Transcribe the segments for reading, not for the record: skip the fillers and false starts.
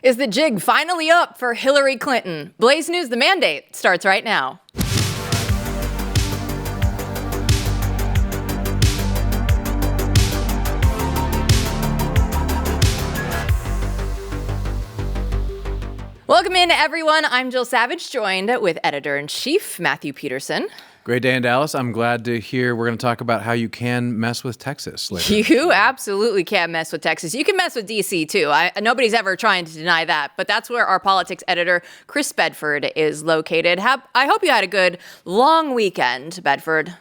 Is the jig finally up for Hillary Clinton? Blaze News, The Mandate, starts right now. Welcome in, everyone. I'm Jill Savage, joined with Editor-in-Chief Matthew Peterson. Great day in Dallas. I'm glad to hear we're going to talk about how you can mess with Texas later. You absolutely can mess with Texas. You can mess with D.C. too. Nobody's ever trying to deny that, but that's where our politics editor, Chris Bedford, is located. I hope you had a good long weekend, Bedford.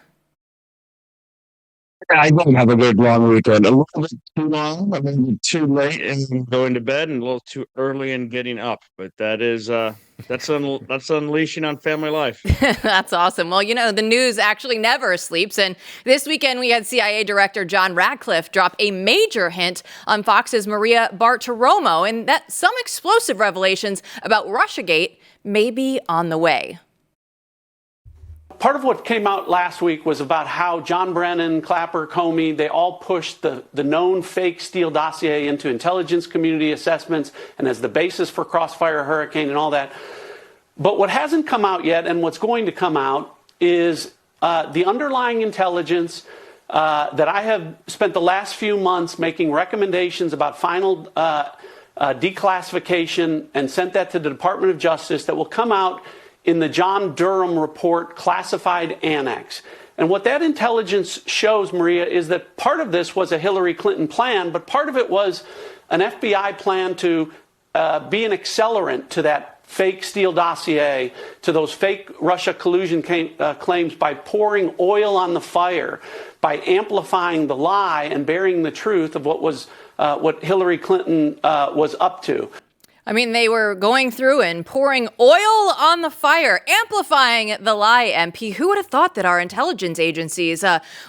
I didn't have a good long weekend. A little bit too long. I mean, too late in going to bed and a little too early in getting up. But that's unleashing on family life. That's awesome. Well, the news actually never sleeps. And this weekend, we had CIA Director John Ratcliffe drop a major hint on Fox's Maria Bartiromo, and that some explosive revelations about Russiagate may be on the way. Part of what came out last week was about how John Brennan, Clapper, Comey, they all pushed the known fake Steele dossier into intelligence community assessments and as the basis for Crossfire Hurricane and all that. But what hasn't come out yet and what's going to come out is the underlying intelligence that I have spent the last few months making recommendations about final declassification and sent that to the Department of Justice that will come out in the John Durham report classified annex. And what that intelligence shows, Maria, is that part of this was a Hillary Clinton plan, but part of it was an FBI plan to be an accelerant to that fake Steele dossier, to those fake Russia collusion claims by pouring oil on the fire, by amplifying the lie and burying the truth of what Hillary Clinton was up to. I mean, they were going through and pouring oil on the fire, amplifying the lie, MP. Who would have thought that our intelligence agencies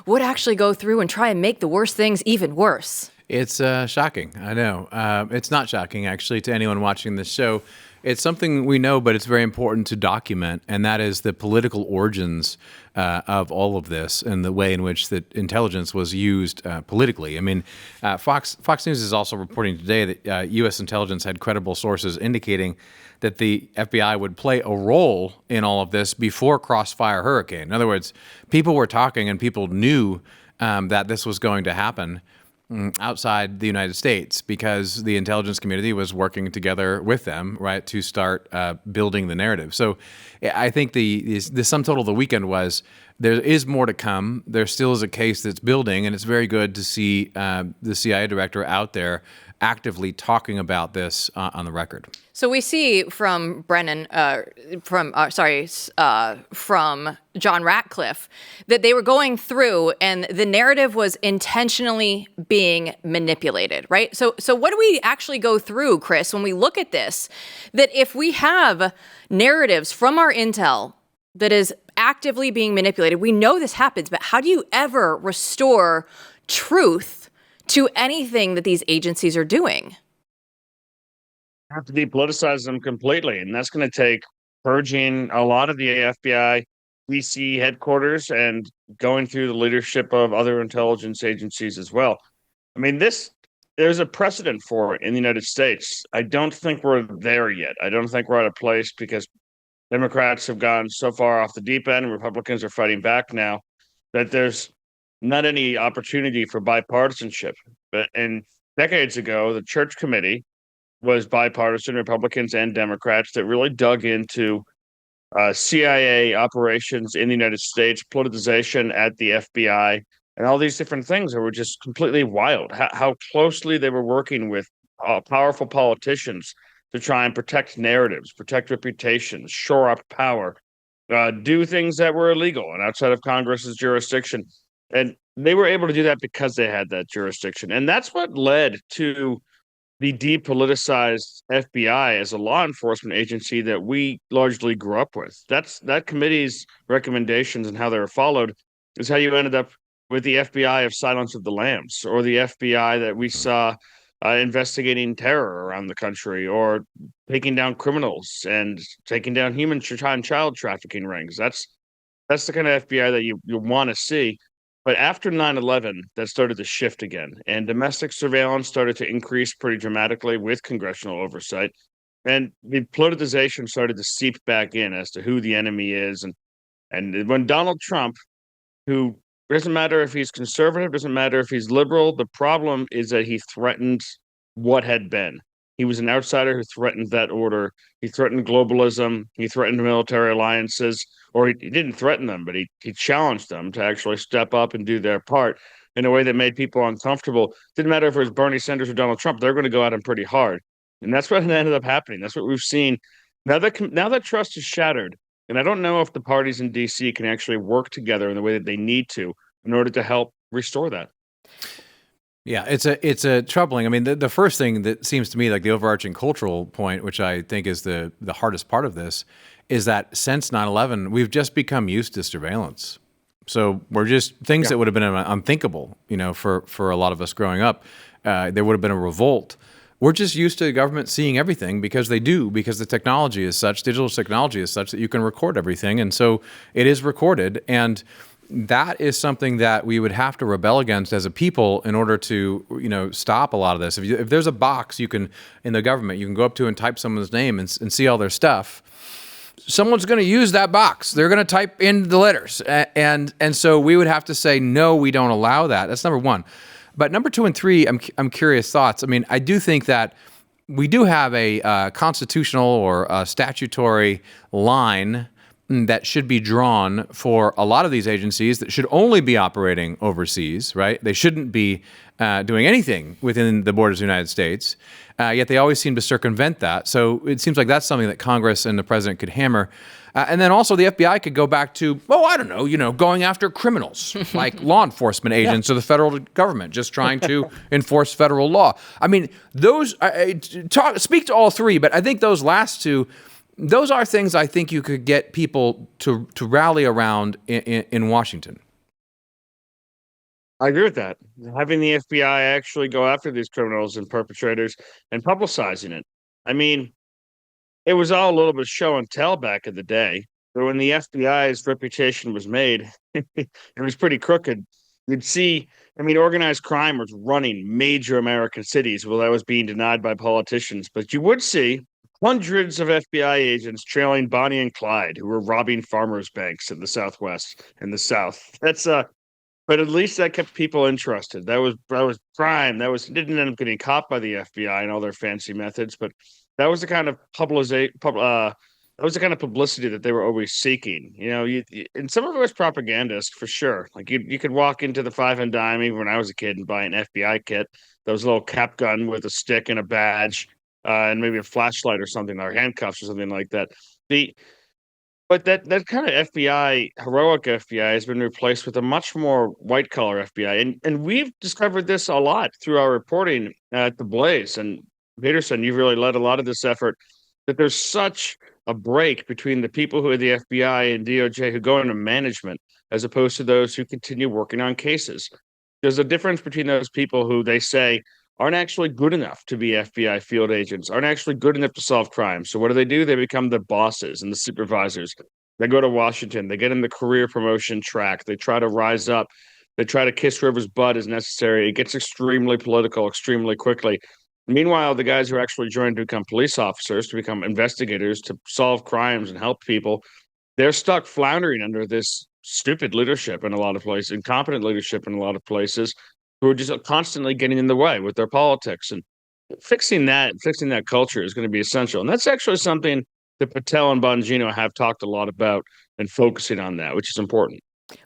would actually go through and try and make the worst things even worse? It's shocking. I know. It's not shocking, actually, to anyone watching this show. It's something we know, but it's very important to document, and that is the political origins of all of this and the way in which the intelligence was used politically. I mean, Fox News is also reporting today that U.S. intelligence had credible sources indicating that the FBI would play a role in all of this before Crossfire Hurricane. In other words, people were talking and people knew that this was going to happen outside the United States because the intelligence community was working together with them, right, to start building the narrative. So I think the sum total of the weekend was there is more to come. There still is a case that's building, and it's very good to see the CIA director out there actively talking about this on the record. So we see from from John Ratcliffe that they were going through and the narrative was intentionally being manipulated, right? So what do we actually go through, Chris, when we look at this? That if we have narratives from our intel that is actively being manipulated, we know this happens, but how do you ever restore truth to anything that these agencies are doing? Have to depoliticize them completely, and that's going to take purging a lot of the FBI DC headquarters and going through the leadership of other intelligence agencies as well. I mean, there's a precedent for it in the United States. I don't think we're there yet. I don't think we're at a place because Democrats have gone so far off the deep end and Republicans are fighting back now that there's not any opportunity for bipartisanship. But decades ago, the Church Committee was bipartisan, Republicans and Democrats, that really dug into CIA operations in the United States, politicization at the FBI, and all these different things that were just completely wild. How closely they were working with powerful politicians to try and protect narratives, protect reputations, shore up power, do things that were illegal and outside of Congress's jurisdiction. And they were able to do that because they had that jurisdiction. And that's what led to the depoliticized FBI as a law enforcement agency that we largely grew up with. That committee's recommendations and how they were followed is how you ended up with the FBI of Silence of the Lambs, or the FBI that we saw investigating terror around the country, or taking down criminals and taking down human child trafficking rings. That's the kind of FBI that you want to see. But after 9/11, that started to shift again, and domestic surveillance started to increase pretty dramatically with congressional oversight. And the politicization started to seep back in as to who the enemy is. And when Donald Trump, who doesn't matter if he's conservative, doesn't matter if he's liberal, the problem is that he threatened what had been. He was an outsider who threatened that order. He threatened globalism. He threatened military alliances, or he didn't threaten them, but he challenged them to actually step up and do their part in a way that made people uncomfortable. Didn't matter if it was Bernie Sanders or Donald Trump, they're going to go at him pretty hard. And that's what ended up happening. That's what we've seen. Now that trust is shattered, and I don't know if the parties in DC can actually work together in the way that they need to in order to help restore that. Yeah, it's a troubling. I mean, the first thing that seems to me like the overarching cultural point, which I think is the hardest part of this, is that since 9/11, we've just become used to surveillance. So we're just things that would have been unthinkable, for a lot of us growing up. There would have been a revolt. We're just used to the government seeing everything because the technology is such, digital technology is such that you can record everything. And so it is recorded. And that is something that we would have to rebel against as a people in order to, stop a lot of this. If there's a box in the government, you can go up to and type someone's name and see all their stuff. Someone's going to use that box. They're going to type in the letters. And so we would have to say, no, we don't allow that. That's number one. But number two and three, I'm curious thoughts. I mean, I do think that we do have a constitutional or a statutory line that should be drawn for a lot of these agencies that should only be operating overseas, right? They shouldn't be doing anything within the borders of the United States, yet they always seem to circumvent that. So it seems like that's something that Congress and the president could hammer. And then also the FBI could go back to, I don't know, going after criminals, like law enforcement agents of the federal government, just trying to enforce federal law. I mean, those, speak to all three, but I think those last two, those are things I think you could get people to rally around in Washington. I agree with that. Having the FBI actually go after these criminals and perpetrators and publicizing it. I mean, it was all a little bit show and tell back in the day. But when the FBI's reputation was made, it was pretty crooked. You'd see, organized crime was running major American cities while that was being denied by politicians. But you would see hundreds of FBI agents trailing Bonnie and Clyde, who were robbing farmers' banks in the Southwest and the South. But at least that kept people interested. That was crime. Didn't end up getting caught by the FBI and all their fancy methods, but that was the kind of publicity that they were always seeking. And some of it was propagandist for sure. Like you could walk into the Five and Dime even when I was a kid and buy an FBI kit. That was a little cap gun with a stick and a badge. And maybe a flashlight or something, or handcuffs or something like that. But that kind of FBI, heroic FBI, has been replaced with a much more white collar FBI, and we've discovered this a lot through our reporting at the Blaze. And Peterson, you've really led a lot of this effort. That there's such a break between the people who are the FBI and DOJ who go into management, as opposed to those who continue working on cases. There's a difference between those people who they say aren't actually good enough to be FBI field agents, aren't actually good enough to solve crime. So what do? They become the bosses and the supervisors. They go to Washington. They get in the career promotion track. They try to rise up. They try to kiss Rivers' butt as necessary. It gets extremely political extremely quickly. Meanwhile, the guys who are actually joined to become police officers, to become investigators, to solve crimes and help people, they're stuck floundering under this stupid leadership in a lot of places, incompetent leadership in a lot of places, who are just constantly getting in the way with their politics. And fixing that culture is going to be essential. And that's actually something that Patel and Bongino have talked a lot about, and focusing on that, which is important.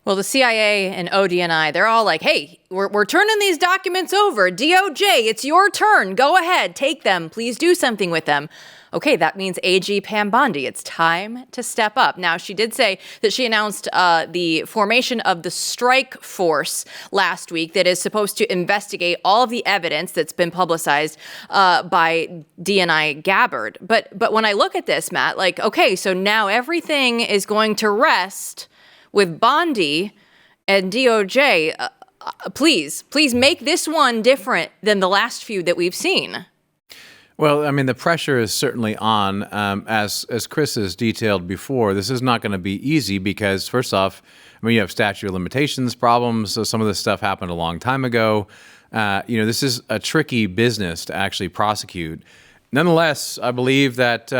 Well, the CIA and ODNI, they're all like, hey, we're turning these documents over. DOJ, it's your turn. Go ahead. Take them. Please do something with them. Okay, that means AG Pam Bondi. It's time to step up. Now, she did say that she announced the formation of the Strike Force last week that is supposed to investigate all of the evidence that's been publicized by DNI Gabbard. But when I look at this, Matt, okay, so now everything is going to rest with Bondi and DOJ. Please make this one different than the last few that we've seen. Well, I mean, the pressure is certainly on. As Chris has detailed before, this is not going to be easy because, first off, I mean, you have statute of limitations problems. So some of this stuff happened a long time ago. This is a tricky business to actually prosecute. Nonetheless, I believe that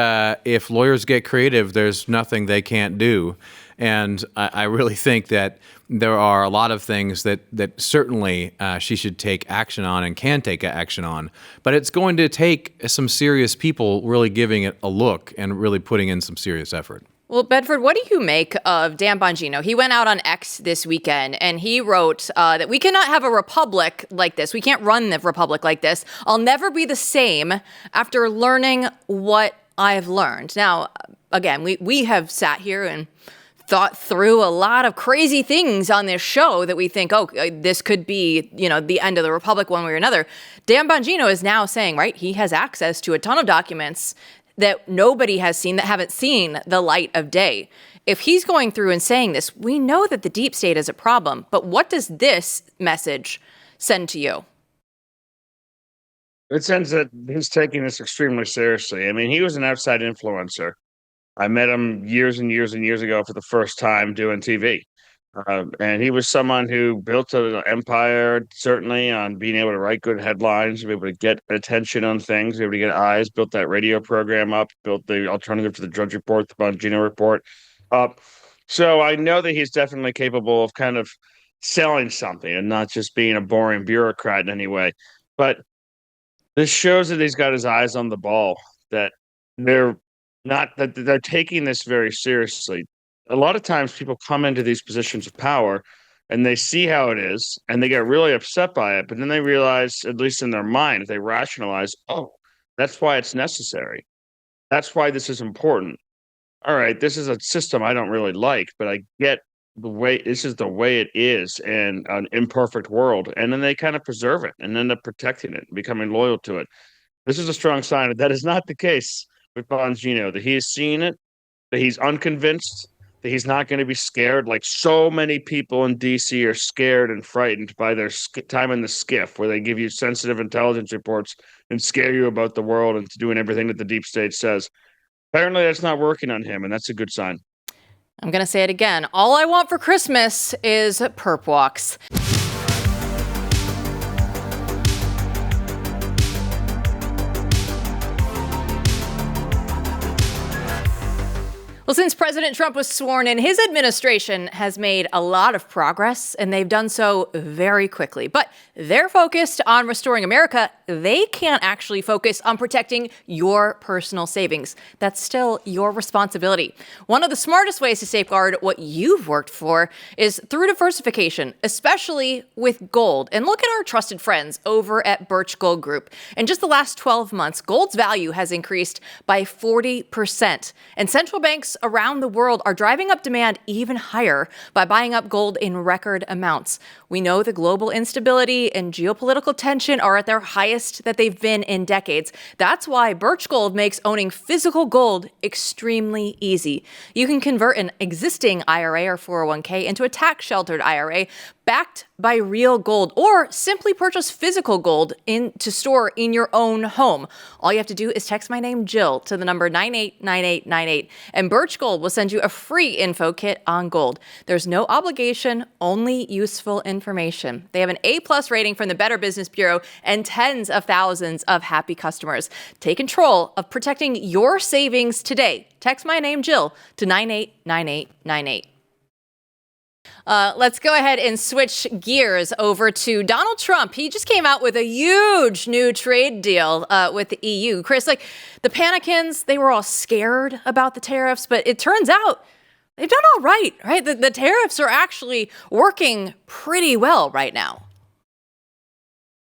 if lawyers get creative, there's nothing they can't do. And I really think that there are a lot of things that certainly she should take action on and can take action on. But it's going to take some serious people really giving it a look and really putting in some serious effort. Well, Bedford, what do you make of Dan Bongino? He went out on X this weekend and he wrote that we cannot have a republic like this. We can't run the republic like this. I'll never be the same after learning what I've learned. Now, again, we have sat here and thought through a lot of crazy things on this show that we think, this could be, the end of the republic one way or another. Dan Bongino is now saying, right, he has access to a ton of documents that nobody has seen, that haven't seen the light of day. If he's going through and saying this, we know that the deep state is a problem. But what does this message send to you? It sends that he's taking this extremely seriously. I mean, he was an outside influencer. I met him years and years and years ago for the first time doing TV. And he was someone who built an empire, certainly, on being able to write good headlines, be able to get attention on things, be able to get eyes, built that radio program up, built the alternative to the Drudge Report, the Bongino Report up. So I know that he's definitely capable of kind of selling something and not just being a boring bureaucrat in any way. But this shows that he's got his eyes on the ball, that they're taking this very seriously. A lot of times people come into these positions of power and they see how it is and they get really upset by it. But then they realize, at least in their mind, if they rationalize, that's why it's necessary. That's why this is important. All right, this is a system I don't really like, but I get this is the way it is in an imperfect world. And then they kind of preserve it and end up protecting it, becoming loyal to it. This is a strong sign that that is not the case with Bongino, that he is seeing it, that he's unconvinced, that he's not going to be scared. Like so many people in D.C. are scared and frightened by their time in the skiff, where they give you sensitive intelligence reports and scare you about the world and doing everything that the deep state says. Apparently that's not working on him, and that's a good sign. I'm going to say it again. All I want for Christmas is perp walks. Well, since President Trump was sworn in, his administration has made a lot of progress, and they've done so very quickly. But they're focused on restoring America. They can't actually focus on protecting your personal savings. That's still your responsibility. One of the smartest ways to safeguard what you've worked for is through diversification, especially with gold. And look at our trusted friends over at Birch Gold Group. In just the last 12 months, gold's value has increased by 40%. And central banks around the world are driving up demand even higher by buying up gold in record amounts. We know the global instability and geopolitical tension are at their highest that they've been in decades. That's why Birch Gold makes owning physical gold extremely easy. You can convert an existing IRA or 401k into a tax-sheltered IRA backed by real gold, or simply purchase physical gold to store in your own home. All you have to do is text my name, Jill, to the number 989898, and Birch Gold will send you a free info kit on gold. There's no obligation, only useful information. They have an A+ rating from the Better Business Bureau and tens of thousands of happy customers. Take control of protecting your savings today. Text my name, Jill, to 989898. Let's go ahead and switch gears over to Donald Trump. He just came out with a huge new trade deal with the EU. Chris, like the Panicans, they were all scared about the tariffs, but it turns out they've done all right? The tariffs are actually working pretty well right now.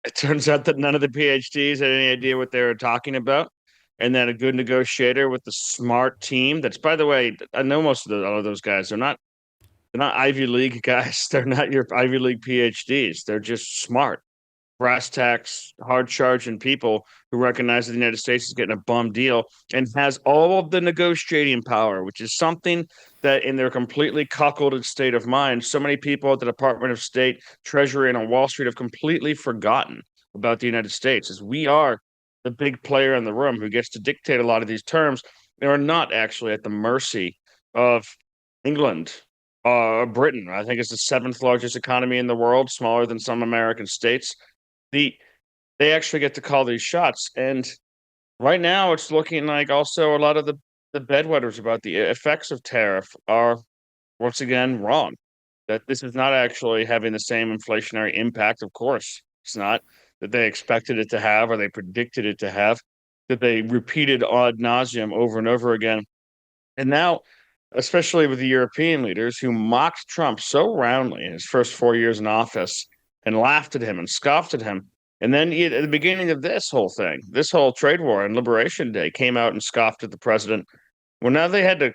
It turns out that none of the PhDs had any idea what they were talking about, and that a good negotiator with a smart team. That's, by the way, I know most of all of those guys. They're not Ivy League guys. They're not your Ivy League PhDs. They're just smart, brass tacks, hard-charging people who recognize that the United States is getting a bum deal and has all of the negotiating power, which is something that in their completely cuckolded state of mind, so many people at the Department of State, Treasury, and on Wall Street have completely forgotten about the United States, as we are the big player in the room who gets to dictate a lot of these terms, they are not actually at the mercy of England, Britain. I think it's the seventh largest economy in the world, smaller than some American states. They actually get to call these shots. And right now, it's looking like also a lot of the bedwetters about the effects of tariff are once again wrong. That this is not actually having the same inflationary impact. Of course, it's not that they expected it to have or they predicted it to have, that they repeated ad nauseum over and over again. And now, especially with the European leaders who mocked Trump so roundly in his first 4 years in office and laughed at him and scoffed at him. And then at the beginning of this whole thing, this whole trade war and Liberation Day came out and scoffed at the president. Well, now they had to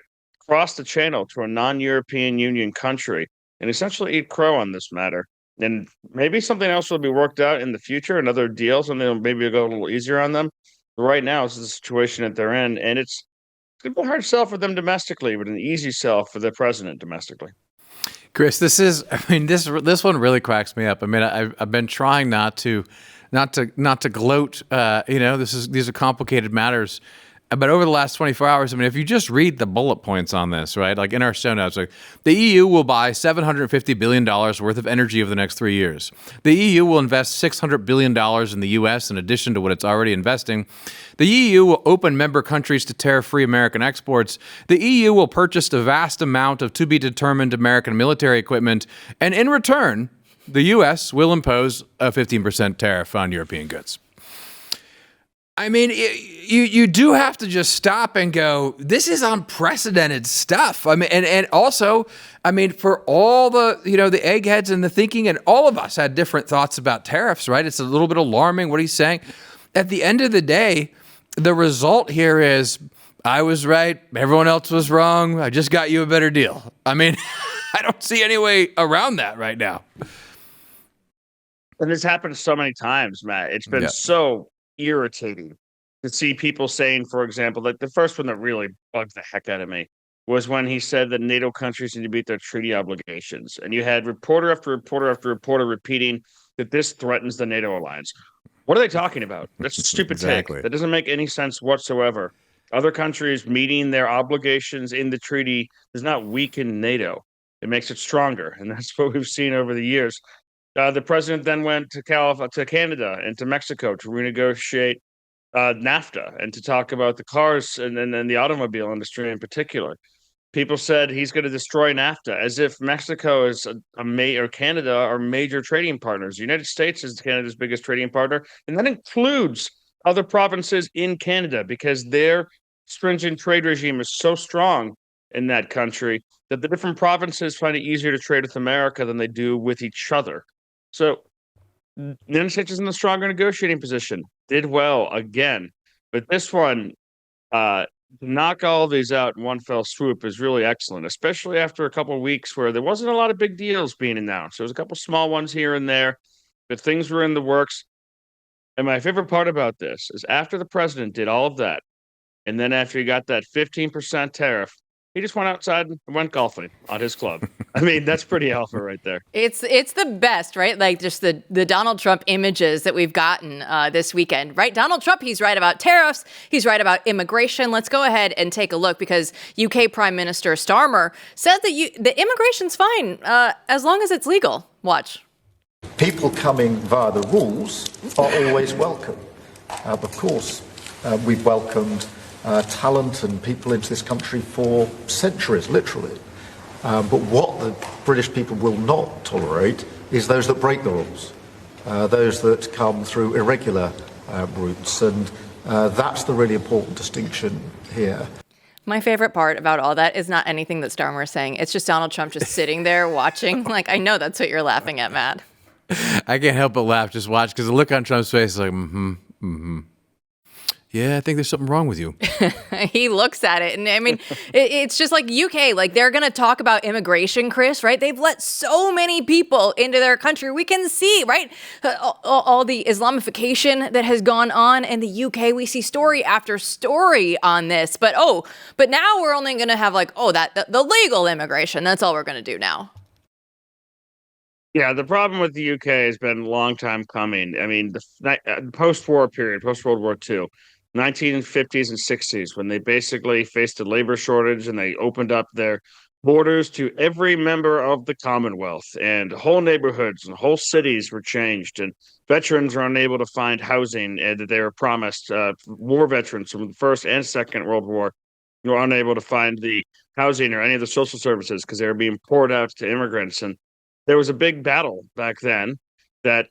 cross the channel to a non-European Union country and essentially eat crow on this matter. And maybe something else will be worked out in the future and other deals, and they'll maybe go a little easier on them. But right now, this is the situation that they're in, and it's going to be a hard sell for them domestically, but an easy sell for the president domestically. Chris, this one really cracks me up. I mean, I've been trying not to gloat. These are complicated matters. But over the last 24 hours, I mean, if you just read the bullet points on this, right, like in our show notes, like the EU will buy $750 billion worth of energy over the next 3 years. The EU will invest $600 billion in the U.S. in addition to what it's already investing. The EU will open member countries to tariff-free American exports. The EU will purchase a vast amount of to-be-determined American military equipment. And in return, the U.S. will impose a 15% tariff on European goods. I mean, you do have to just stop and go, this is unprecedented stuff. I mean, and also, I mean, for all the, the eggheads and the thinking, and all of us had different thoughts about tariffs, right? It's a little bit alarming what he's saying. At the end of the day, the result here is, I was right, everyone else was wrong, I just got you a better deal. I mean, I don't see any way around that right now. And this happened so many times, Matt. It's been so irritating to see people saying, for example, like the first one that really bugged the heck out of me was when he said that NATO countries need to meet their treaty obligations. And you had reporter after reporter after reporter repeating that this threatens the NATO alliance. What are they talking about? That's a stupid take. That doesn't make any sense whatsoever. Other countries meeting their obligations in the treaty does not weaken NATO. It makes it stronger. And that's what we've seen over the years. The president then went to Canada and to Mexico to renegotiate NAFTA and to talk about the cars and the automobile industry in particular. People said he's going to destroy NAFTA, as if Mexico is or Canada are major trading partners. The United States is Canada's biggest trading partner, and that includes other provinces in Canada because their stringent trade regime is so strong in that country that the different provinces find it easier to trade with America than they do with each other. So the United States is in a stronger negotiating position. Did well again. But this one, to knock all of these out in one fell swoop is really excellent, especially after a couple of weeks where there wasn't a lot of big deals being announced. There was a couple of small ones here and there, but things were in the works. And my favorite part about this is after the president did all of that, and then after he got that 15% tariff, he just went outside and went golfing on his club. I mean, that's pretty alpha right there. It's the best, right? Like just the Donald Trump images that we've gotten this weekend, right? Donald Trump, he's right about tariffs. He's right about immigration. Let's go ahead and take a look because UK Prime Minister Starmer says that the immigration's fine as long as it's legal. Watch. People coming via the rules are always welcome. Of course, we've welcomed talent and people into this country for centuries, literally. But what the British people will not tolerate is those that break the rules, those that come through irregular routes. And that's the really important distinction here. My favorite part about all that is not anything that Starmer is saying. It's just Donald Trump just sitting there watching. Like, I know that's what you're laughing at, Matt. I can't help but laugh. Just watch, because the look on Trump's face is like, yeah, I think there's something wrong with you. He looks at it. And I mean, it's just like UK, like they're going to talk about immigration, Chris, right? They've let so many people into their country. We can see, right? All the Islamification that has gone on in the UK. We see story after story on this. But now we're only going to have the legal immigration. That's all we're going to do now. Yeah, the problem with the UK has been a long time coming. I mean, the post-war period, post-World War II, 1950s and 60s, when they basically faced a labor shortage and they opened up their borders to every member of the Commonwealth, and whole neighborhoods and whole cities were changed, and veterans are unable to find housing that they were promised. War veterans from the First and Second World War were unable to find the housing or any of the social services because they were being poured out to immigrants. And there was a big battle back then that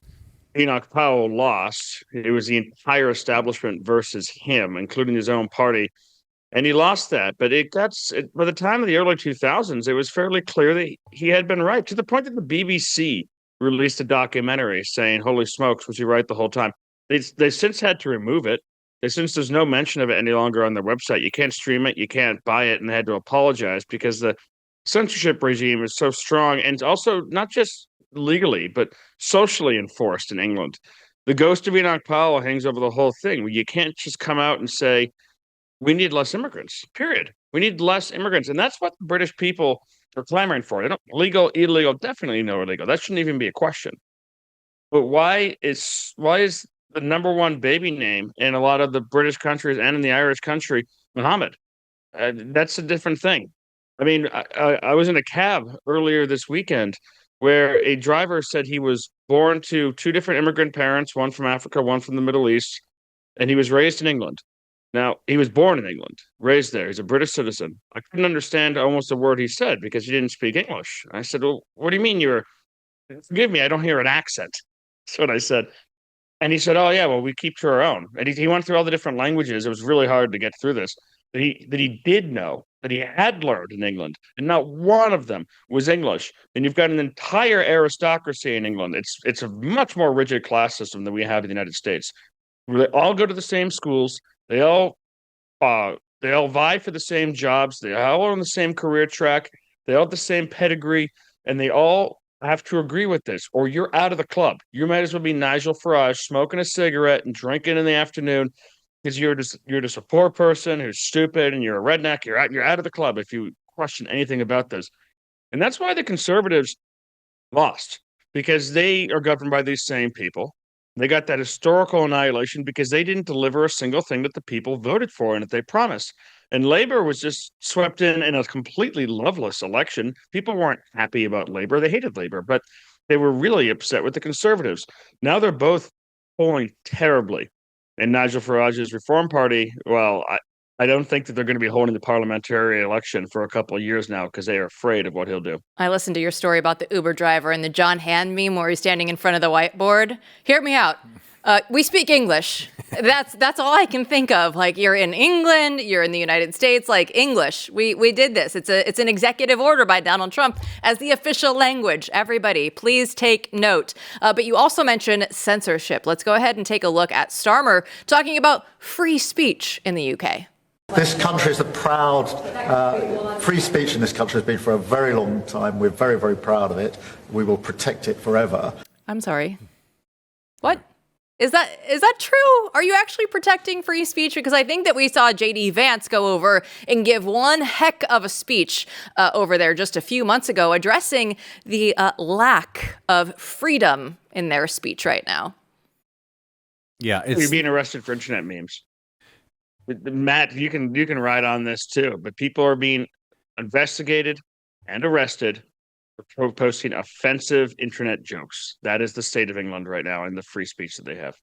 Enoch Powell lost. It was the entire establishment versus him, including his own party. And he lost that. But by the time of the early 2000s, it was fairly clear that he had been right, to the point that the BBC released a documentary saying, holy smokes, was he right the whole time? They since had to remove it. Since there's no mention of it any longer on their website, you can't stream it, you can't buy it, and they had to apologize because the censorship regime is so strong, and also not just legally, but socially enforced in England. The ghost of Enoch Powell hangs over the whole thing. You can't just come out and say, we need less immigrants, period. We need less immigrants. And that's what the British people are clamoring for. They don't legal, illegal, definitely no illegal. That shouldn't even be a question. But why is the number one baby name in a lot of the British countries and in the Irish country Muhammad? That's a different thing. I mean, I was in a cab earlier this weekend where a driver said he was born to two different immigrant parents, one from Africa, one from the Middle East, and he was raised in England. Now, he was born in England, raised there. He's a British citizen. I couldn't understand almost a word he said because he didn't speak English. I said, well, what do you mean forgive me, I don't hear an accent. That's what I said. And he said, oh, yeah, well, we keep to our own. And he went through all the different languages. It was really hard to get through this. That he did know, that he had learned in England, and not one of them was English. And you've got an entire aristocracy in England. It's a much more rigid class system than we have in the United States. They all go to the same schools. They all vie for the same jobs. They all are on the same career track. They all have the same pedigree, and they all have to agree with this, or you're out of the club. You might as well be Nigel Farage smoking a cigarette and drinking in the afternoon because you're just a poor person who's stupid and you're a redneck. You're out of the club if you question anything about this. And that's why the conservatives lost, because they are governed by these same people. They got that historical annihilation because they didn't deliver a single thing that the people voted for and that they promised. And Labor was just swept in a completely loveless election. People weren't happy about Labor. They hated Labor, but they were really upset with the Conservatives. Now they're both polling terribly. And Nigel Farage's Reform Party, well, I don't think that they're going to be holding the parliamentary election for a couple of years now because they are afraid of what he'll do. I listened to your story about the Uber driver and the John Hand meme where he's standing in front of the whiteboard. Hear me out. We speak English. That's all I can think of. Like, you're in England, you're in the United States, like English. We did this. It's an executive order by Donald Trump as the official language. Everybody, please take note. But you also mentioned censorship. Let's go ahead and take a look at Starmer talking about free speech in the UK. This country is a proud, free speech in this country has been for a very long time. We're very, very proud of it. We will protect it forever. I'm sorry. What? Is that true? Are you actually protecting free speech? Because I think that we saw J.D. Vance go over and give one heck of a speech over there just a few months ago addressing the lack of freedom in their speech right now. Yeah, you're being arrested for internet memes. Matt, you can write on this too, but people are being investigated and arrested for posting offensive internet jokes. That is the state of England right now and the free speech that they have.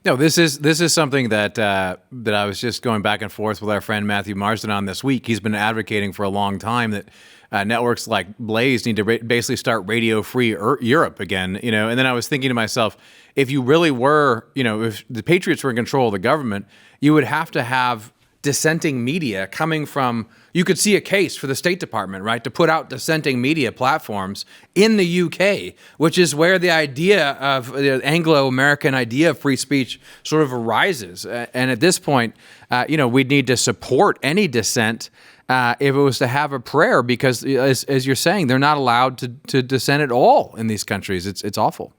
No, this is something that I was just going back and forth with our friend Matthew Marsden on this week. He's been advocating for a long time that networks like Blaze need to basically start Radio Free Europe again. And then I was thinking to myself, if you really were, if the Patriots were in control of the government, you would have to have dissenting media coming from, you could see a case for the State Department, right, to put out dissenting media platforms in the UK, which is where the idea of the Anglo-American idea of free speech sort of arises. And at this point, we'd need to support any dissent if it was to have a prayer, because as you're saying, they're not allowed to dissent at all in these countries. It's awful.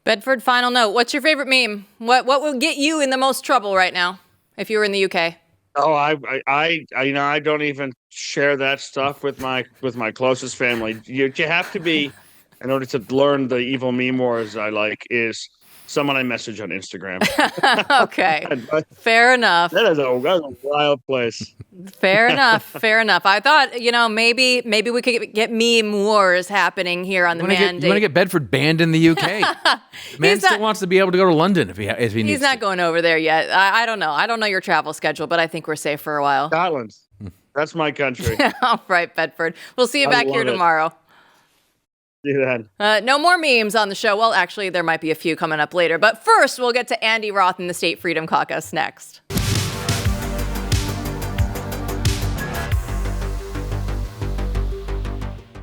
Bedford, final note. What's your favorite meme? What will get you in the most trouble right now if you were in the UK? Oh, I don't even share that stuff with my closest family. You have to be in order to learn the evil meme wars I like is someone I message on Instagram. Okay. Fair enough. That's a wild place. Fair enough. Fair enough. I thought, maybe we could get meme wars happening here on the mandate. You want to get Bedford banned in the UK? The man still wants to be able to go to London if he needs to. He's not going over there yet. I don't know. I don't know your travel schedule, but I think we're safe for a while. Scotland. That's my country. All right, Bedford. We'll see you back here tomorrow. See you then. No more memes on the show. Well, actually, there might be a few coming up later. But first, we'll get to Andy Roth and the State Freedom Caucus next.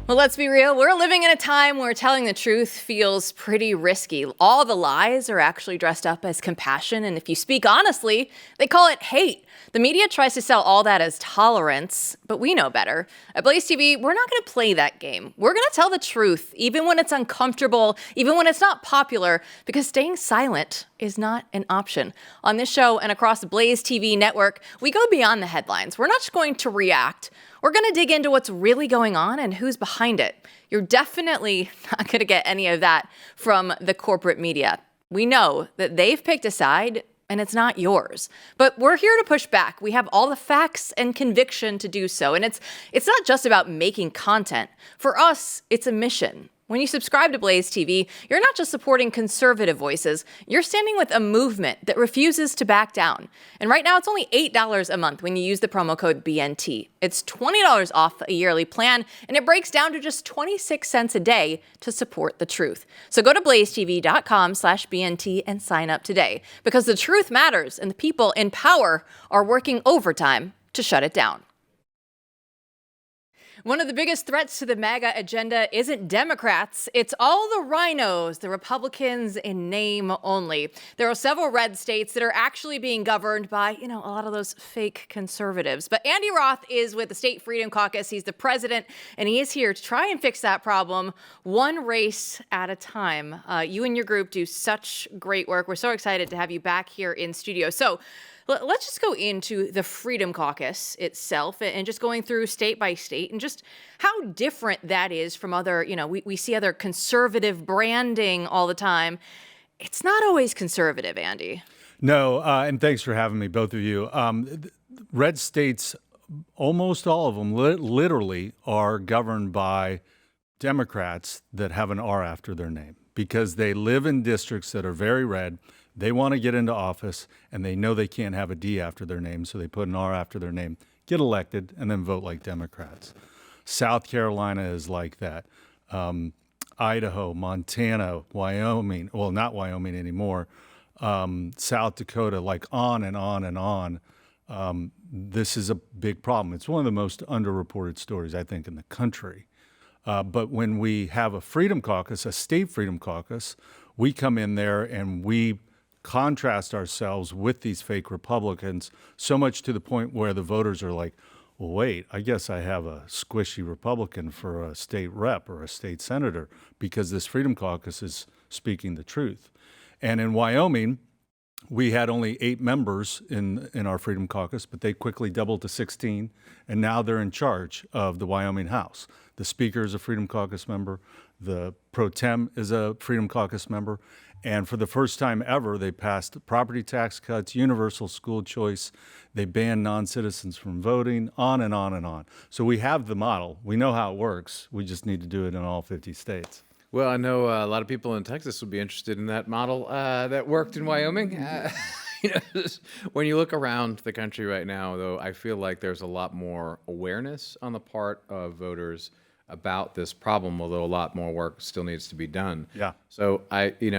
Well, let's be real. We're living in a time where telling the truth feels pretty risky. All the lies are actually dressed up as compassion, and if you speak honestly, they call it hate. The media tries to sell all that as tolerance, but we know better. At Blaze TV, we're not going to play that game. We're going to tell the truth, even when it's uncomfortable, even when it's not popular, because staying silent is not an option. On this show and across the Blaze TV network, we go beyond the headlines. We're not just going to react. We're going to dig into what's really going on and who's behind it. You're definitely not going to get any of that from the corporate media. We know that they've picked a side and it's not yours. But we're here to push back. We have all the facts and conviction to do so. And it's not just about making content. For us, it's a mission. When you subscribe to Blaze TV, you're not just supporting conservative voices, you're standing with a movement that refuses to back down. And right now, it's only $8 a month when you use the promo code BNT. It's $20 off a yearly plan, and it breaks down to just 26 cents a day to support the truth. So go to blazetv.com/BNT and sign up today, because the truth matters, and the people in power are working overtime to shut it down. One of the biggest threats to the MAGA agenda isn't Democrats. It's all the RINOs, the Republicans in name only. There are several red states that are actually being governed by, a lot of those fake conservatives. But Andy Roth is with the State Freedom Caucus. He's the president, and he is here to try and fix that problem one race at a time. You and your group do such great work. We're so excited to have you back here in studio. So let's just go into the Freedom Caucus itself and just going through state by state and just how different that is from other, we see other conservative branding all the time. It's not always conservative, Andy. No, and thanks for having me, both of you. Red states, almost all of them, literally are governed by Democrats that have an R after their name because they live in districts that are very red. They want to get into office, and they know they can't have a D after their name, so they put an R after their name, get elected, and then vote like Democrats. South Carolina is like that. Idaho, Montana, Wyoming, well, not Wyoming anymore, South Dakota, like on and on and on. This is a big problem. It's one of the most underreported stories, I think, in the country. But when we have a Freedom Caucus, a state Freedom Caucus, we come in there and we contrast ourselves with these fake Republicans so much to the point where the voters are like, well, wait, I guess I have a squishy Republican for a state rep or a state senator because this Freedom Caucus is speaking the truth. And in Wyoming, we had only 8 members in our Freedom Caucus, but they quickly doubled to 16, and now they're in charge of the Wyoming House. The Speaker is a Freedom Caucus member. The Pro Tem is a Freedom Caucus member. And for the first time ever, they passed property tax cuts, universal school choice. They banned non-citizens from voting, on and on and on. So we have the model. We know how it works. We just need to do it in all 50 states. Well, I know a lot of people in Texas would be interested in that model that worked in Wyoming. When you look around the country right now, though, I feel like there's a lot more awareness on the part of voters about this problem, although a lot more work still needs to be done. Yeah. So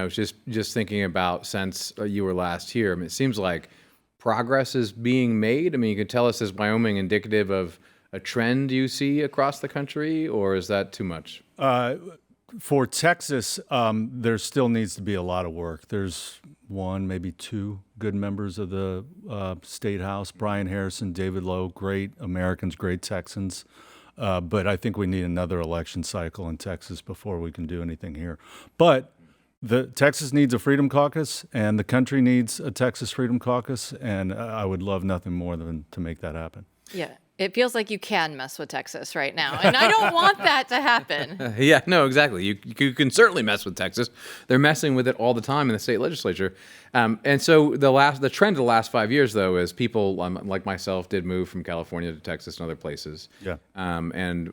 just thinking about since you were last here, I mean, it seems like progress is being made. I mean, you can tell us, is Wyoming indicative of a trend you see across the country, or is that too much? For Texas, there still needs to be a lot of work. There's 1, maybe 2 good members of the State House, Brian Harrison, David Lowe, great Americans, great Texans. But I think we need another election cycle in Texas before we can do anything here. But Texas needs a Freedom Caucus, and the country needs a Texas Freedom Caucus, and I would love nothing more than to make that happen. Yeah. It feels like you can mess with Texas right now, and I don't want that to happen. Yeah, no, exactly. You can certainly mess with Texas. They're messing with it all the time in the state legislature. And so the trend of the last 5 years, though, is people like myself did move from California to Texas and other places. Yeah. And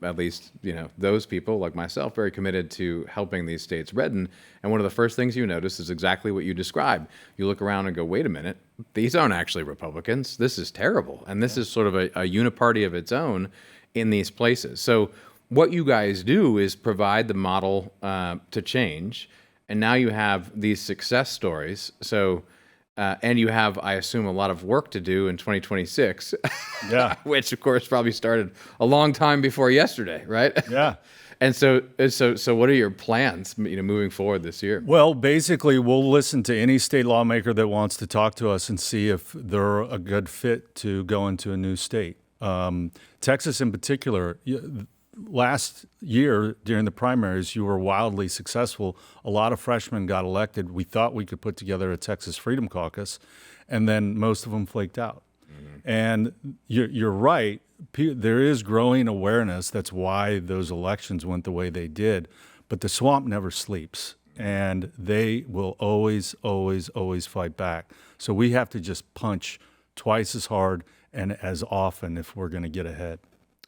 at least, those people like myself very committed to helping these states redden. And one of the first things you notice is exactly what you described. You look around and go, wait a minute, these aren't actually Republicans. This is terrible. And this is sort of a uniparty of its own in these places. So what you guys do is provide the model to change. And now you have these success stories. So, and you have, I assume, a lot of work to do in 2026. Yeah. Which, of course, probably started a long time before yesterday, right? Yeah. And so what are your plans, moving forward this year? Well, basically, we'll listen to any state lawmaker that wants to talk to us and see if they're a good fit to go into a new state. Texas, in particular, last year during the primaries, you were wildly successful. A lot of freshmen got elected. We thought we could put together a Texas Freedom Caucus, and then most of them flaked out. Mm-hmm. And you're right. There is growing awareness. That's why those elections went the way they did. But the swamp never sleeps, and they will always, always, always fight back. So we have to just punch twice as hard and as often if we're going to get ahead.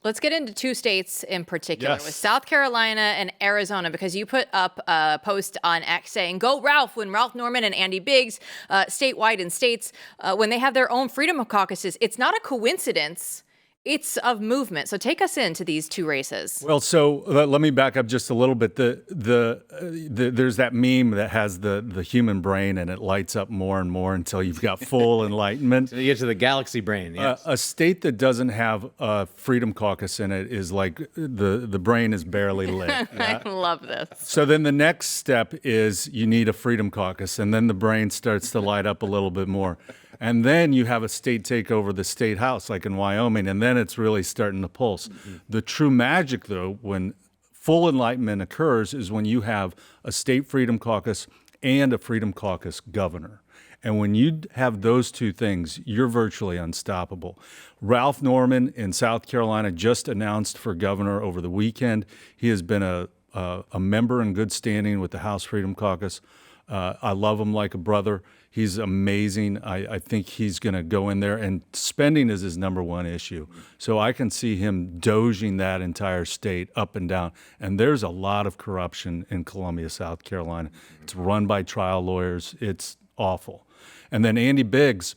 Let's get into two states in particular, Yes. with South Carolina and Arizona, because you put up a post on X saying, go Ralph, when Ralph Norman and Andy Biggs, statewide in states, when they have their own freedom caucuses. It's not a coincidence. It's of movement. So take us into these two races. Well, so let me back up just a little bit. There's that meme that has the human brain, and it lights up more and more until you've got full enlightenment. So you get to the galaxy brain, yes. A state that doesn't have a Freedom Caucus in it is like the brain is barely lit. I love this. So then the next step is you need a Freedom Caucus, and then the brain starts to light up a little bit more. And then you have a state take over the state house, like in Wyoming, and then it's really starting to pulse. Mm-hmm. The true magic, though, when full enlightenment occurs, is when you have a state Freedom Caucus and a Freedom Caucus governor. And when you have those two things, you're virtually unstoppable. Ralph Norman in South Carolina just announced for governor over the weekend. He has been a member in good standing with the House Freedom Caucus. I love him like a brother. He's amazing. I think he's going to go in there, and spending is his number one issue. So I can see him doging that entire state up and down. And there's a lot of corruption in Columbia, South Carolina. It's run by trial lawyers. It's awful. And then Andy Biggs,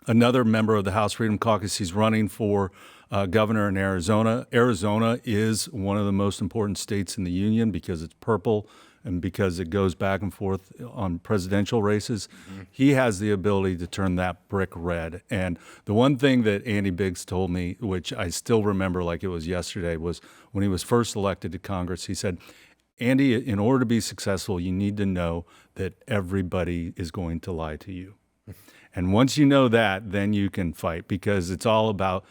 another member of the House Freedom Caucus, he's running for governor in Arizona. Arizona is one of the most important states in the union because it's purple and because it goes back and forth on presidential races. Mm-hmm. He has the ability to turn that brick red. And the one thing that Andy Biggs told me, which I still remember like it was yesterday, was when he was first elected to Congress, he said, Andy, in order to be successful, you need to know that everybody is going to lie to you. And once you know that, then you can fight, because it's all about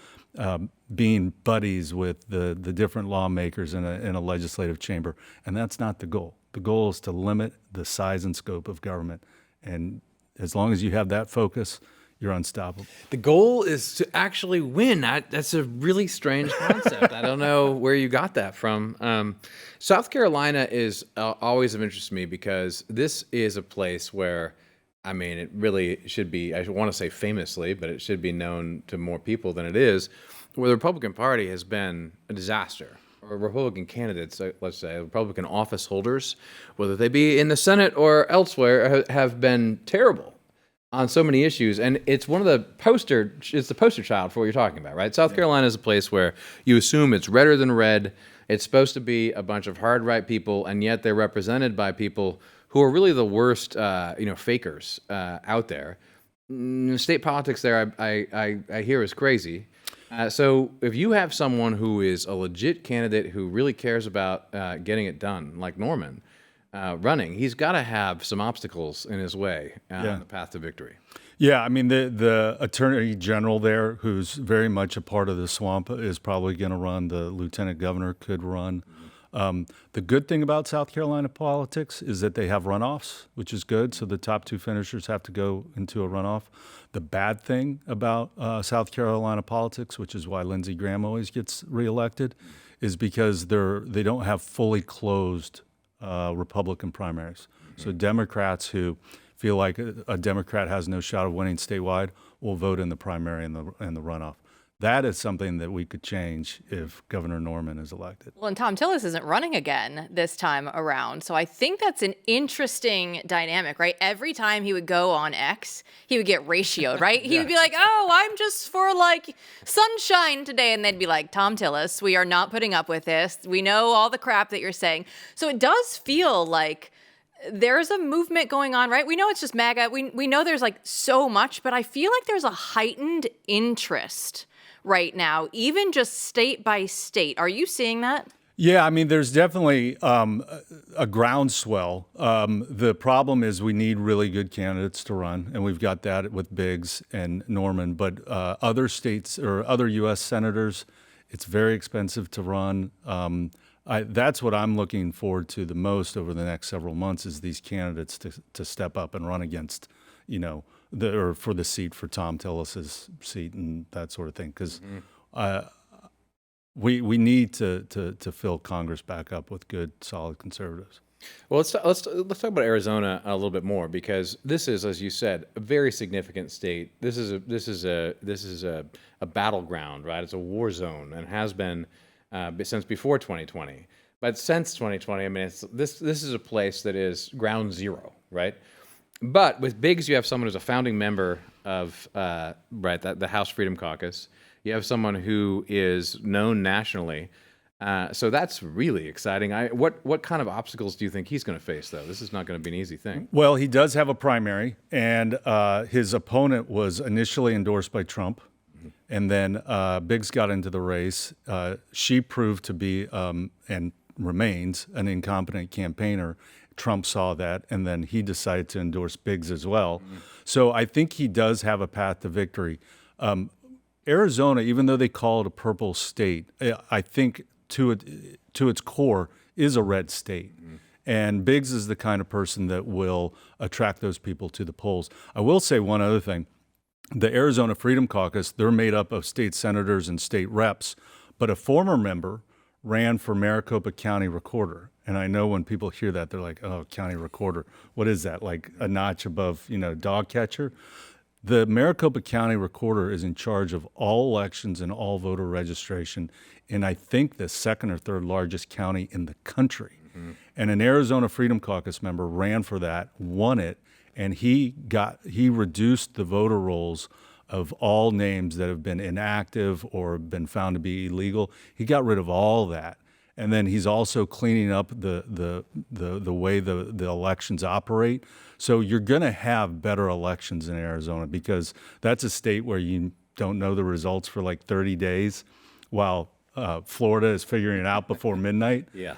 being buddies with the different lawmakers in a legislative chamber. And that's not the goal. The goal is to limit the size and scope of government. And as long as you have that focus, you're unstoppable. The goal is to actually win. That's a really strange concept. I don't know where you got that from. South Carolina is always of interest to me because this is a place where, I mean, it really should be, I want to say famously, but it should be known to more people than it is, where the Republican Party has been a disaster. Or Republican candidates, let's say, Republican office holders, whether they be in the Senate or elsewhere, have been terrible on so many issues. And it's the poster child for what you're talking about, right? South Carolina is a place where you assume it's redder than red. It's supposed to be a bunch of hard right people, and yet they're represented by people who are really the worst, fakers out there. State politics there, I hear, is crazy. So if you have someone who is a legit candidate who really cares about getting it done, like Norman, running, he's got to have some obstacles in his way on the path to victory. Yeah, I mean, the Attorney General there, who's very much a part of the swamp, is probably going to run. The Lieutenant Governor could run. The good thing about South Carolina politics is that they have runoffs, which is good. So the top two finishers have to go into a runoff. The bad thing about South Carolina politics, which is why Lindsey Graham always gets reelected, is because they don't have fully closed Republican primaries. So Democrats who feel like a Democrat has no shot of winning statewide will vote in the primary and the runoff. That is something that we could change if Governor Norman is elected. Well, and Tom Tillis isn't running again this time around. So I think that's an interesting dynamic, right? Every time he would go on X, he would get ratioed, right? He would be like, oh, I'm just for like sunshine today. And they'd be like, Tom Tillis, we are not putting up with this. We know all the crap that you're saying. So it does feel like there's a movement going on, right? We know it's just MAGA. We know there's like so much, but I feel like there's a heightened interest right now, even just state by state. Are you seeing that? Yeah, I mean, there's definitely a groundswell. The problem is we need really good candidates to run, and we've got that with Biggs and Norman. But other states or other U.S. senators, it's very expensive to run. That's what I'm looking forward to the most over the next several months is these candidates to step up and run against, or for the seat for Tom Tillis's seat and that sort of thing. Because we need to fill Congress back up with good, solid conservatives. Well, let's talk about Arizona a little bit more because this is, as you said, a very significant state. This is a battleground, right? It's a war zone and has been since before 2020. But since 2020, I mean, this is a place that is ground zero, right? But with Biggs, you have someone who's a founding member of the House Freedom Caucus. You have someone who is known nationally. So that's really exciting. What kind of obstacles do you think he's going to face, though? This is not going to be an easy thing. Well, he does have a primary, and his opponent was initially endorsed by Trump, and then Biggs got into the race. She proved to be and remains an incompetent campaigner. Trump saw that, and then he decided to endorse Biggs as well. So I think he does have a path to victory. Arizona, even though they call it a purple state, I think to its core is a red state. And Biggs is the kind of person that will attract those people to the polls. I will say one other thing. The Arizona Freedom Caucus, they're made up of state senators and state reps, but a former member ran for Maricopa County Recorder. And I know when people hear that, they're like, oh, county recorder. What is that, like a notch above, dog catcher? The Maricopa County Recorder is in charge of all elections and all voter registration in, I think, the second or third largest county in the country. And an Arizona Freedom Caucus member ran for that, won it, and he reduced the voter rolls of all names that have been inactive or been found to be illegal. He got rid of all that. And then he's also cleaning up the way the elections operate. So you're going to have better elections in Arizona because that's a state where you don't know the results for like 30 days while Florida is figuring it out before midnight. Yeah.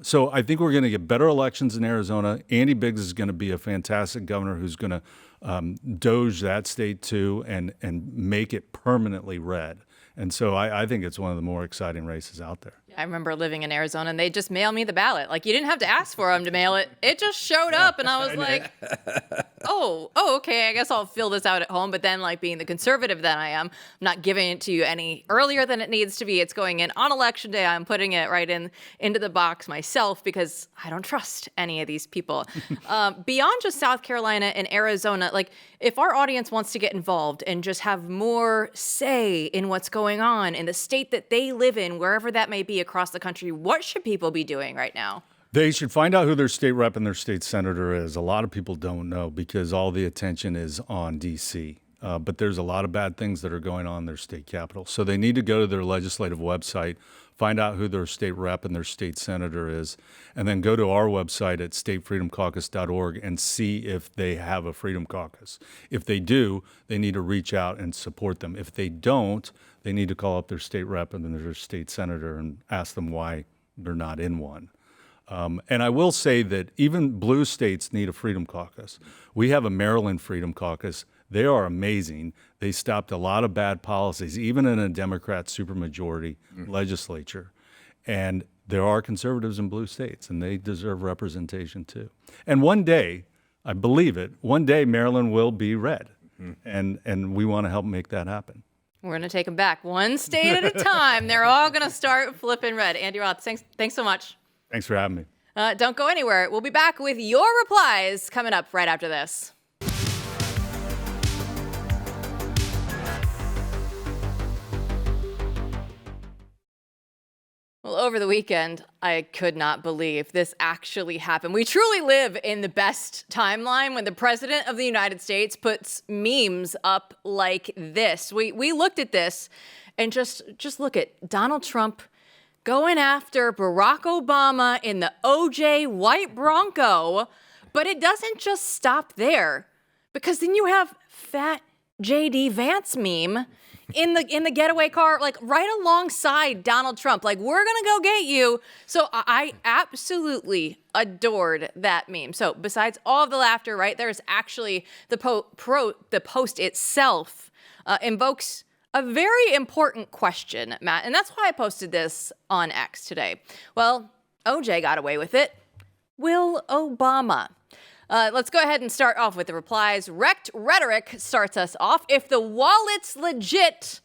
So I think we're going to get better elections in Arizona. Andy Biggs is going to be a fantastic governor who's going to doge that state too and make it permanently red. And so I think it's one of the more exciting races out there. I remember living in Arizona and they just mail me the ballot. Like you didn't have to ask for them to mail it. It just showed up and I was like, oh, okay, I guess I'll fill this out at home. But then like being the conservative that I am, I'm not giving it to you any earlier than it needs to be. It's going in on election day. I'm putting it right into the box myself because I don't trust any of these people. Beyond just South Carolina and Arizona, like if our audience wants to get involved and just have more say in what's going on in the state that they live in, wherever that may be across the country, what should people be doing right now? They should find out who their state rep and their state senator is. A lot of people don't know because all the attention is on D.C., but there's a lot of bad things that are going on in their state capital. So they need to go to their legislative website, find out who their state rep and their state senator is, and then go to our website at statefreedomcaucus.org and see if they have a Freedom Caucus. If they do, they need to reach out and support them. If they don't, they need to call up their state rep and their state senator and ask them why they're not in one. And I will say that even blue states need a Freedom Caucus. We have a Maryland Freedom Caucus. They are amazing. They stopped a lot of bad policies, even in a Democrat supermajority legislature. And there are conservatives in blue states, and they deserve representation too. And one day, I believe it, one day Maryland will be red, and we want to help make that happen. We're going to take them back one state at a time. They're all going to start flipping red. Andy Roth, thanks so much. Thanks for having me. Don't go anywhere. We'll be back with your replies coming up right after this. Well, over the weekend, I could not believe this actually happened. We truly live in the best timeline when the President of the United States puts memes up like this. We looked at this and just look at Donald Trump going after Barack Obama in the OJ white Bronco. But it doesn't just stop there, because then you have fat JD Vance meme in the getaway car, like right alongside Donald Trump. Like, we're going to go get you. So I absolutely adored that meme. So besides all of the laughter, right, there's actually the post itself invokes a very important question, Matt. And that's why I posted this on X today. Well, OJ got away with it. Will Obama? Let's go ahead and start off with the replies. Wrecked Rhetoric starts us off. If the wallet's legit,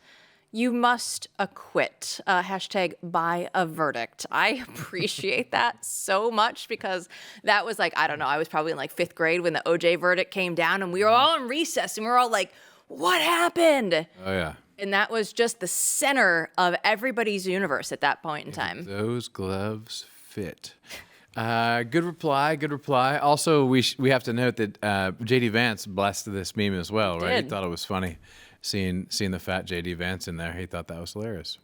you must acquit. Hashtag buy a verdict. I appreciate that so much, because that was like, I don't know, I was probably in like 5th grade when the OJ verdict came down, and we were all in recess and we were all like, what happened? Oh, yeah. And that was just the center of everybody's universe at that point in time. Those gloves fit. Good reply. Good reply. Also, we have to note that JD Vance blessed this meme as well, right? He thought it was funny seeing the fat JD Vance in there. He thought that was hilarious.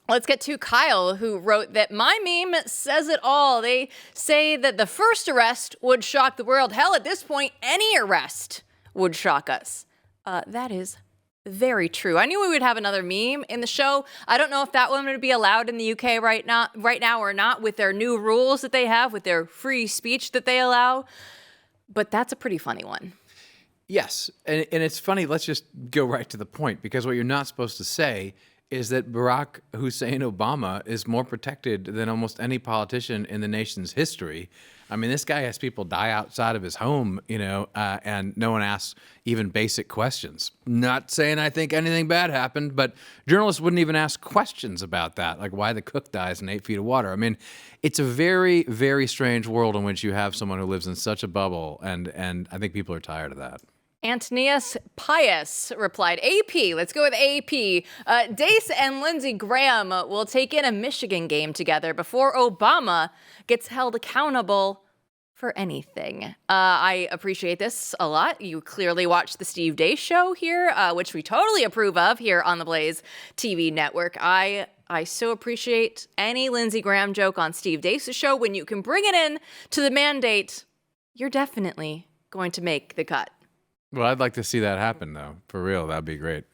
Let's get to Kyle, who wrote that my meme says it all. They say that the first arrest would shock the world. Hell, at this point, any arrest would shock us. That is very true. I knew we would have another meme in the show. I don't know if that one would be allowed in the UK right now or not, with their new rules that they have, with their free speech that they allow. But that's a pretty funny one. Yes. And it's funny. Let's just go right to the point, because what you're not supposed to say is that Barack Hussein Obama is more protected than almost any politician in the nation's history. I mean, this guy has people die outside of his home, and no one asks even basic questions. Not saying I think anything bad happened, but journalists wouldn't even ask questions about that, like why the cook dies in 8 feet of water. I mean, it's a very, very strange world in which you have someone who lives in such a bubble, and I think people are tired of that. Antonius Pius replied, AP, let's go with AP. Dace and Lindsey Graham will take in a Michigan game together before Obama gets held accountable for anything. I appreciate this a lot. You clearly watched the Steve Deace show here, which we totally approve of here on the Blaze TV network. I so appreciate any Lindsey Graham joke on Steve Deace's show. When you can bring it in to the mandate, you're definitely going to make the cut. Well, I'd like to see that happen, though. For real, that'd be great.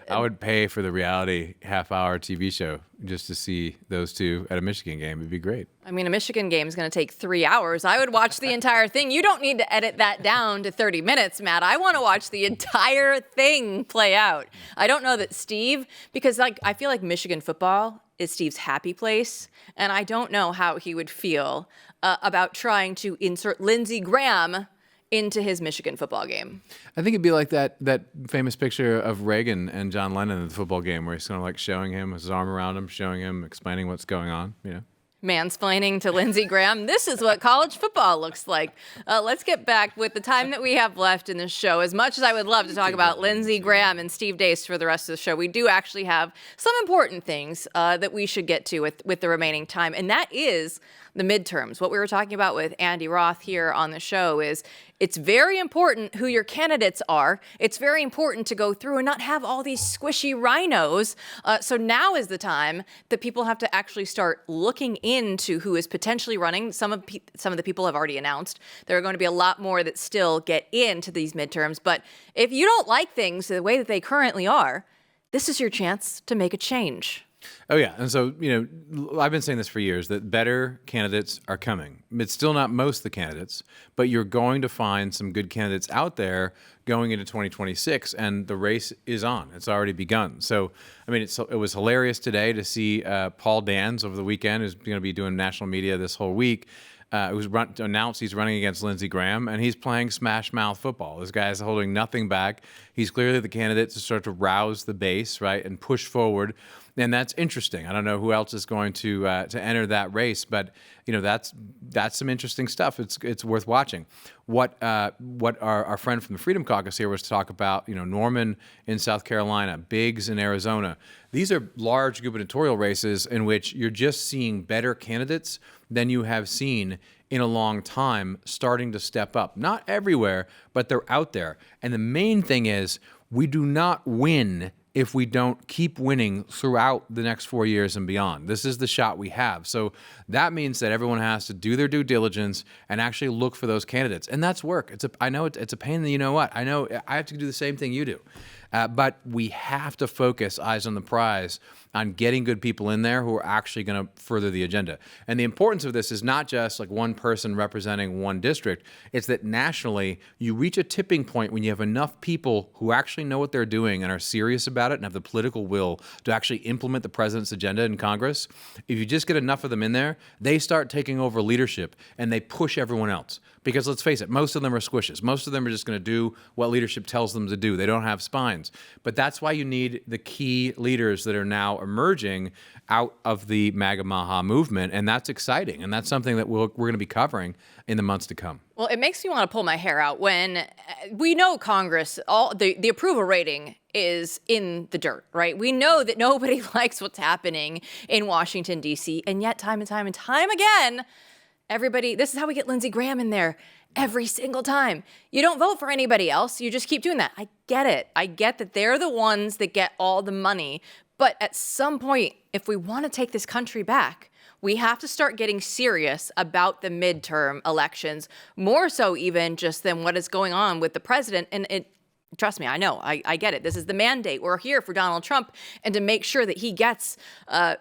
I would pay for the reality half-hour TV show just to see those two at a Michigan game. It'd be great. I mean, a Michigan game is going to take 3 hours. I would watch the entire thing. You don't need to edit that down to 30 minutes, Matt. I want to watch the entire thing play out. I don't know that Steve, because I feel like Michigan football is Steve's happy place, and I don't know how he would feel about trying to insert Lindsey Graham into his Michigan football game. I think it'd be like that famous picture of Reagan and John Lennon in the football game, where he's kind of like showing him, his arm around him, showing him, explaining what's going on, Mansplaining to Lindsey Graham. This is what college football looks like. Let's get back with the time that we have left in this show. As much as I would love to talk about Lindsey Graham and Steve Deace for the rest of the show, we do actually have some important things that we should get to with the remaining time, and that is the midterms. What we were talking about with Andy Roth here on the show is it's very important who your candidates are. It's very important to go through and not have all these squishy rhinos. So now is the time that people have to actually start looking into who is potentially running. Some of the people have already announced. There are going to be a lot more that still get into these midterms. But if you don't like things the way that they currently are, this is your chance to make a change. Oh, yeah. And so, I've been saying this for years, that better candidates are coming. It's still not most of the candidates, but you're going to find some good candidates out there going into 2026, and the race is on. It's already begun. So, it was hilarious today to see Paul Dans over the weekend, who's going to be doing national media this whole week. It was announced he's running against Lindsey Graham, and he's playing smash mouth football. This guy is holding nothing back. He's clearly the candidate to start to rouse the base, right, and push forward. And that's interesting. I don't know who else is going to enter that race, but that's some interesting stuff. It's worth watching. What our friend from the Freedom Caucus here was to talk about, Norman in South Carolina, Biggs in Arizona. These are large gubernatorial races in which you're just seeing better candidates than you have seen in a long time starting to step up. Not everywhere, but they're out there. And the main thing is we do not win if we don't keep winning throughout the next 4 years and beyond. This is the shot we have. So that means that everyone has to do their due diligence and actually look for those candidates. And that's work. I know it's a pain, you know what? I know I have to do the same thing you do. But we have to focus eyes on the prize on getting good people in there who are actually going to further the agenda. And the importance of this is not just like one person representing one district. It's that nationally, you reach a tipping point when you have enough people who actually know what they're doing and are serious about it and have the political will to actually implement the president's agenda in Congress. If you just get enough of them in there, they start taking over leadership and they push everyone else. Because let's face it, most of them are squishes. Most of them are just going to do what leadership tells them to do. They don't have spines. But that's why you need the key leaders that are now emerging out of the MAGA Maha movement. And that's exciting. And that's something that we're going to be covering in the months to come. Well, it makes me want to pull my hair out when we know Congress, the approval rating is in the dirt, right? We know that nobody likes what's happening in Washington, D.C. And yet time and time and time again, this is how we get Lindsey Graham in there every single time. You don't vote for anybody else. You just keep doing that. I get it. I get that they're the ones that get all the money. But at some point, if we want to take this country back, we have to start getting serious about the midterm elections, more so even just than what is going on with the president. And trust me, I know, I get it. This is the mandate. We're here for Donald Trump and to make sure that he gets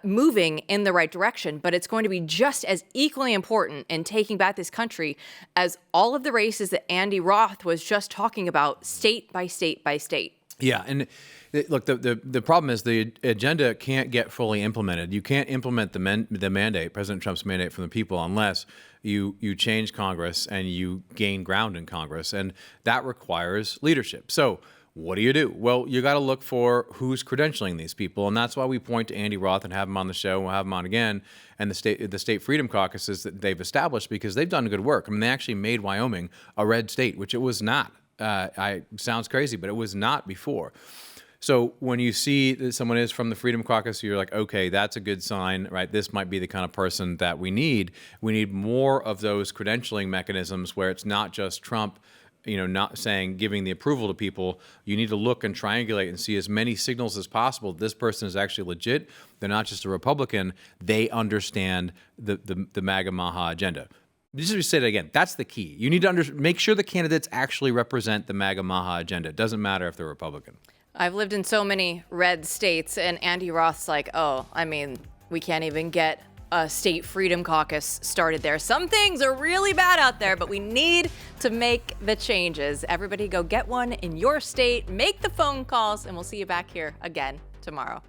moving in the right direction. But it's going to be just as equally important in taking back this country as all of the races that Andy Roth was just talking about, state by state by state. Yeah, and look, the problem is the agenda can't get fully implemented. You can't implement the mandate, President Trump's mandate from the people, unless you change Congress and you gain ground in Congress, and that requires leadership. So what do? Well, you got to look for who's credentialing these people, and that's why we point to Andy Roth and have him on the show, and we'll have him on again, and the state freedom caucuses that they've established because they've done good work. I mean, they actually made Wyoming a red state, which it was not. Sounds crazy, but it was not before. So when you see that someone is from the Freedom Caucus, you're like, okay, that's a good sign, right? This might be the kind of person that we need. We need more of those credentialing mechanisms where it's not just Trump, not giving the approval to people. You need to look and triangulate and see as many signals as possible. This person is actually legit. They're not just a Republican. They understand the MAGA Maha agenda. Just say it again. That's the key. You need to make sure the candidates actually represent the MAGA Maha agenda. It doesn't matter if they're Republican. I've lived in so many red states, and Andy Roth's like, we can't even get a state freedom caucus started there. Some things are really bad out there, but we need to make the changes. Everybody go get one in your state, make the phone calls, and we'll see you back here again tomorrow.